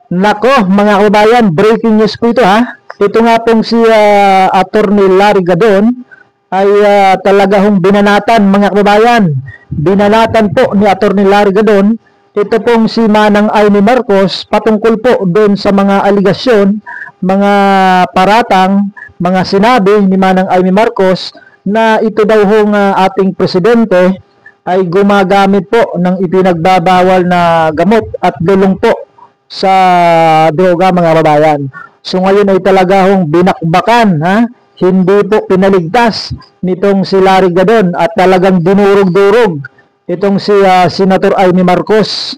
Nako, mga kababayan, breaking news po ito ha. Ito nga pong si Attorney Larry Gadon ay talaga hong binanatan, mga kababayan. Binanatan po ni Attorney Larry Gadon ito pong si Manang Amy Marcos patungkol po doon sa mga aligasyon, mga paratang, mga sinabi ni Manang Amy Marcos na ito daw hong ating presidente ay gumagamit po ng ipinagbabawal na gamot at dulong po sa droga, mga babayan. So ngayon ay talaga hong binakbakan, ha? Hindi po pinaligtas nitong si Larry Gadon at talagang dinurog-durog itong si Senator Amy Marcos.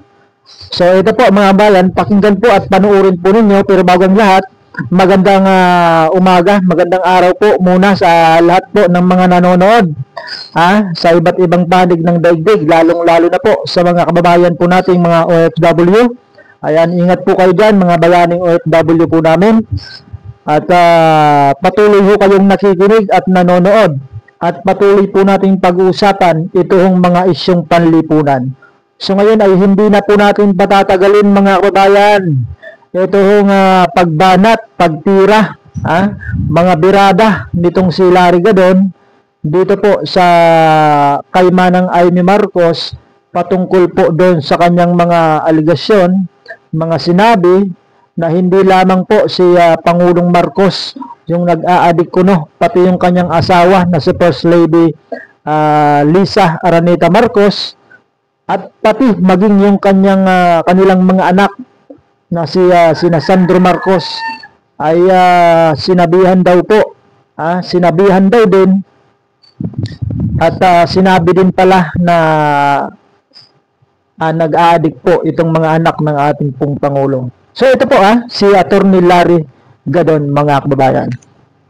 So ito po, mga bayan, pakinggan po at panuorin po ninyo. Pero bago ang lahat, magandang umaga, magandang araw po muna sa lahat po ng mga nanonood sa iba't ibang panig ng daigdig, lalong-lalo na po sa mga kababayan po nating mga OFW. Ayan, ingat po kayo dyan, mga bayaning OFW po namin. At patuloy po kayong nakikinig at nanonood. At patuloy po nating pag-uusapan itong mga isyong panlipunan. So ngayon ay hindi na po natin patatagalin, mga kababayan. Ito hong pagbanat, pagtira, mga birada nitong si Larry Gadon dito po sa kay Manang Amy Marcos patungkol po doon sa kanyang mga aligasyon, mga sinabi na hindi lamang po si Pangulong Marcos yung nag-aadik kuno, pati yung kanyang asawa na si First Lady Lisa Araneta Marcos, at pati maging yung kanilang mga anak na sina Sandro Marcos ay sinabihan daw po, sinabihan daw din at sinabi din pala na nag-aadik po itong mga anak ng ating pong Pangulong. So ito po si Attorney Larry Gadon, mga kababayan.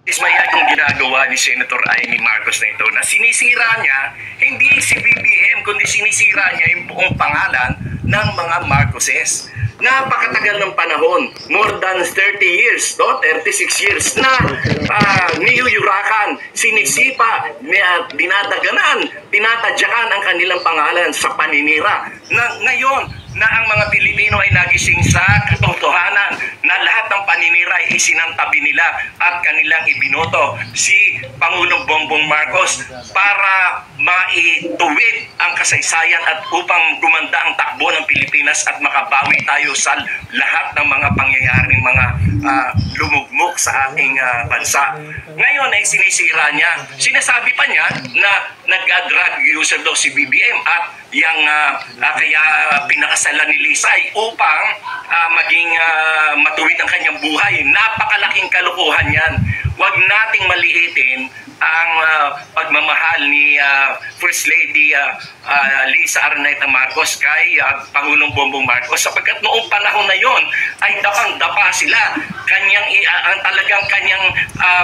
Ismaya yung ginagawa ni Senator Amy Marcos na ito, na sinisira niya hindi si BBM kundi sinisira niya yung buong pangalan ng mga Marcoses. Napakatagal ng panahon, more than 30 years, 36 years na niyuyurakan, sinisipa, dinadaganan, tinatadyakan ang kanilang pangalan sa paninira. Na ngayon na ang mga Pilipino ay nagising sa katotohanan na lahat ng paninira ay isinantabi nila at kanilang ibinoto si Pangulong Bongbong Marcos para maituwid ang kasaysayan at upang gumanda ang takbo ng Pilipinas at makabawi tayo sa lahat ng mga pangyayaring mga lumugmok sa ating bansa. Ngayon ay sinisira niya. Sinasabi pa niya na nag-drug user daw si BBM at yang kaya pinakasalan ni Lisay upang maging matuwid ang kanyang buhay. Napakalaking kalokohan yan. Huwag nating maliitin ang pagmamahal ni First Lady Lisa Araneta Marcos kay Pangulong Bongbong Marcos, sapagkat noong panahon na yon ay dapang-dapa sila. Talagang kanyang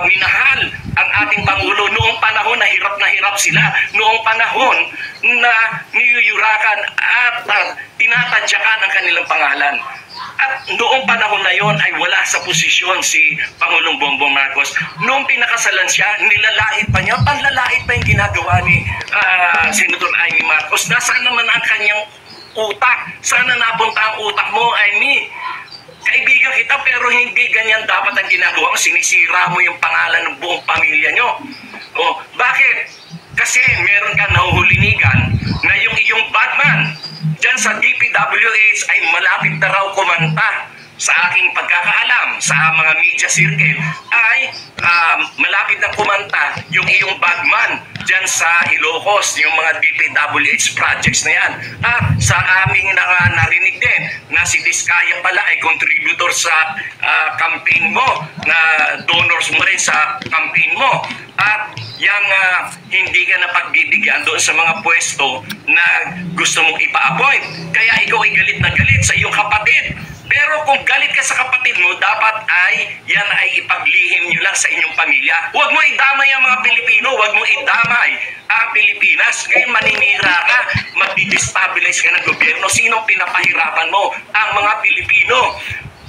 minahal ang ating Pangulo noong panahon na hirap sila. Noong panahon na niyuyurakan at tinatadyakan ang kanilang pangalan. At noong panahon na yon ay wala sa posisyon si Pangulong Bongbong Marcos. Noong pinakasalan siya, nilalait pa niya, panlalait pa yung ginagawa ni Senator Amy Marcos. Nasaan naman ang kanyang utak? Sana napunta ang utak mo, Amy? Kaibigan kita pero hindi ganyan dapat ang ginagawa. Sinisira mo yung pangalan ng buong pamilya nyo. Bakit? Kasi meron ka nahuhulinigan na yung iyong badman dyan sa DPWH ay malapit na raw kumanta. Sa aking pagkakaalam, sa mga media circle, ay malapit na kumanta yung iyong bagman dyan sa Ilocos, yung mga DPWH projects na yan. At sa aming narinig din na si Diskaya pala ay contributor sa campaign mo, na donors mo rin sa campaign mo. At yung hindi ka na pagbibigyan doon sa mga pwesto na gusto mong ipa-appoint. Kaya ikaw ay galit na galit sa iyong kapatid. Pero kung galit ka sa kapatid mo, dapat ay yan ay ipaglihim nyo lang sa inyong pamilya. Huwag mo idamay ang mga Pilipino, huwag mo idamay ang Pilipinas. Ngayon maninira ka, mag-destabilize ka ng gobyerno. Sinong pinapahirapan mo? Ang mga Pilipino.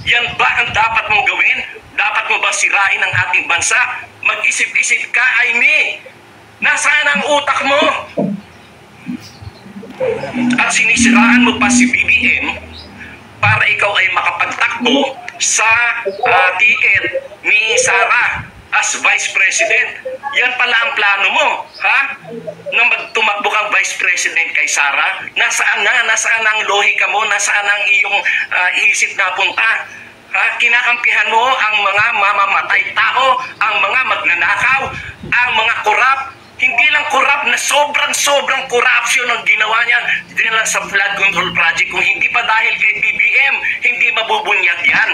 Yan ba ang dapat mong gawin? Dapat mo ba sirain ang ating bansa? Mag-isip-isip ka, Amy. Nasaan ang utak mo? At sinisiraan mo pa si BBM para ikaw ay makapagtakbo sa ticket ni Sara as Vice President. Yan pala ang plano mo, ha? Na magtumakbo kang Vice President kay Sara. Nasaan na? Nasaan ang lohika mo? Nasaan ang iyong isip na punta? Ha? Kinakampihan mo ang mga mamamatay tao, ang mga magnanakaw, ang mga korap. Hindi lang korap na sobrang corruption ang ginawa niya din lang sa flood control project. Kung hindi pa dahil kay BBM, hindi mabubunyag yan.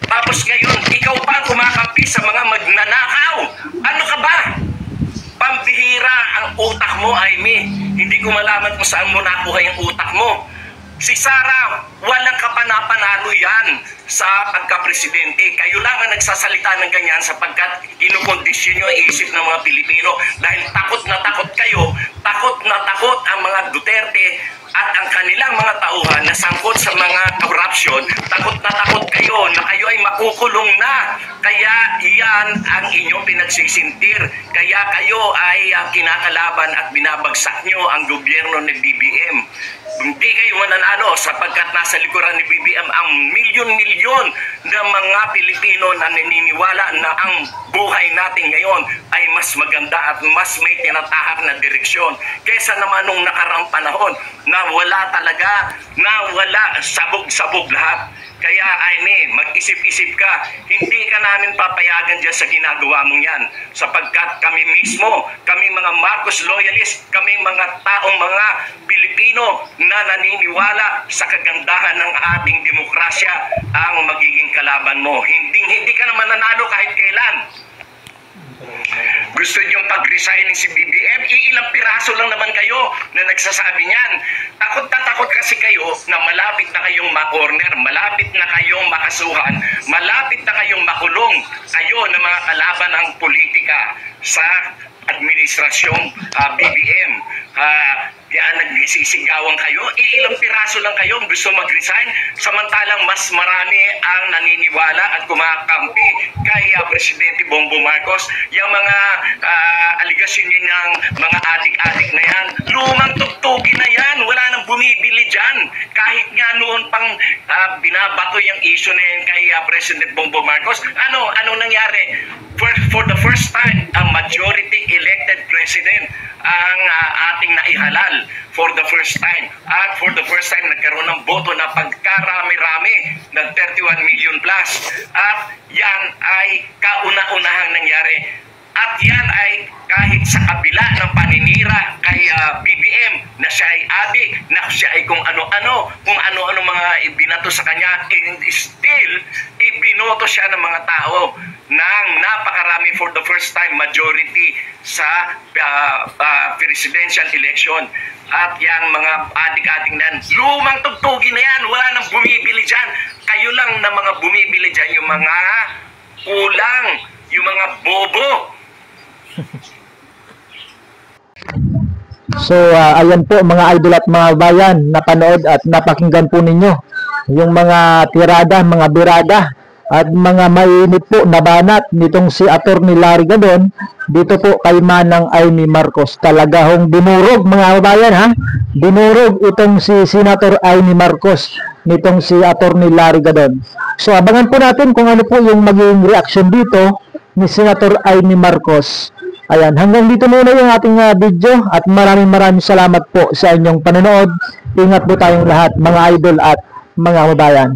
Tapos ngayon, ikaw pa ang kumakampi sa mga magnanakaw. Ano ka ba? Pambihira ang utak mo, Aimee. Hindi ko malaman kung saan mo nakuha yung utak mo. Si Sara, walang kapanapanalo yan sa pagka-presidente. Kayo lang ang nagsasalita ng ganyan sapagkat kinukondisyon nyo ang isip ng mga Pilipino. Dahil takot na takot kayo, takot na takot ang mga Duterte at ang kanilang mga tauhan na sangkot sa mga corruption. Takot na takot kayo na kayo ay makukulong na. Kaya iyan ang inyong pinagsisintir. Kaya kayo ay kinakalaban at binabagsak nyo ang gobyerno ni BBM. Hindi kayo mananalo sapagkat nasa likuran ni BBM ang milyon-milyon na mga Pilipino na naniniwala na ang buhay natin ngayon ay mas maganda at mas may tinatahak na direksyon kaysa naman nung nakarang panahon na wala talaga, na wala, sabog-sabog lahat. Kaya Aimee, mag-isip-isip ka, hindi ka namin papayagan dyan sa ginagawa mong yan. Sapagkat kami mismo, kami mga Marcos loyalist, kami mga taong mga Pilipino na naniniwala sa kagandahan ng ating demokrasya ang magiging kalaban mo. Hindi ka naman nanalo kahit kailan. Gusto niyong pag-resigning si BBM? Iilang piraso lang naman kayo na nagsasabi niyan. Takot na takot kasi kayo na malapit na kayong ma-corner, malapit na kayong makasuhan, malapit na kayong makulong. Kayo na mga kalaban ng politika sa administrasyong BBM. Yan, nagsisigawan kayo. Iilang piraso lang kayo gusto mag-resign, samantalang mas marami ang naniniwala at kumakampi kay Presidente Bongbong Marcos. Yung mga aligasyon niyo ng mga adik-adik na yan, lumang tugtugin na yan. Wala nang bumibili dyan. Kahit nga noon pang binabato yung issue na yan kay President Bongbong Marcos, anong nangyari? For the first time, a majority elected president ang ating naihalal for the first time. At for the first time, nagkaroon ng boto na pagkarami-rami ng 31 million plus. At yan ay kauna-unahang nangyari. At yan ay kahit sa kabila ng paninira kay BBM na siya ay adik, na siya ay kung ano-ano mga ibinato sa kanya, and still, ibinoto siya ng mga tao ng napakarami for the first time majority sa presidential election. At yan mga adik-adik na lumang tugtugin na yan, wala nang bumibili dyan. Kayo lang na mga bumibili dyan, yung mga kulang, yung mga bobo. So ayan po mga idol at mga bayan, napanood at napakinggan po ninyo yung mga tirada, mga birada at mga mainit po na banat nitong si Attorney Larry Gadon dito po kay Manang Aimee Marcos. Talaga hong dinurog mga kabayan, ha? Dinurog itong si Senator Aimee Marcos nitong si Attorney Larry Gadon. So abangan po natin kung ano po yung magiging reaction dito ni Senator Aimee Marcos. Ayan, hanggang dito muna yung ating video at maraming salamat po sa inyong panonood. Ingat po tayong lahat mga idol at mga kabayan.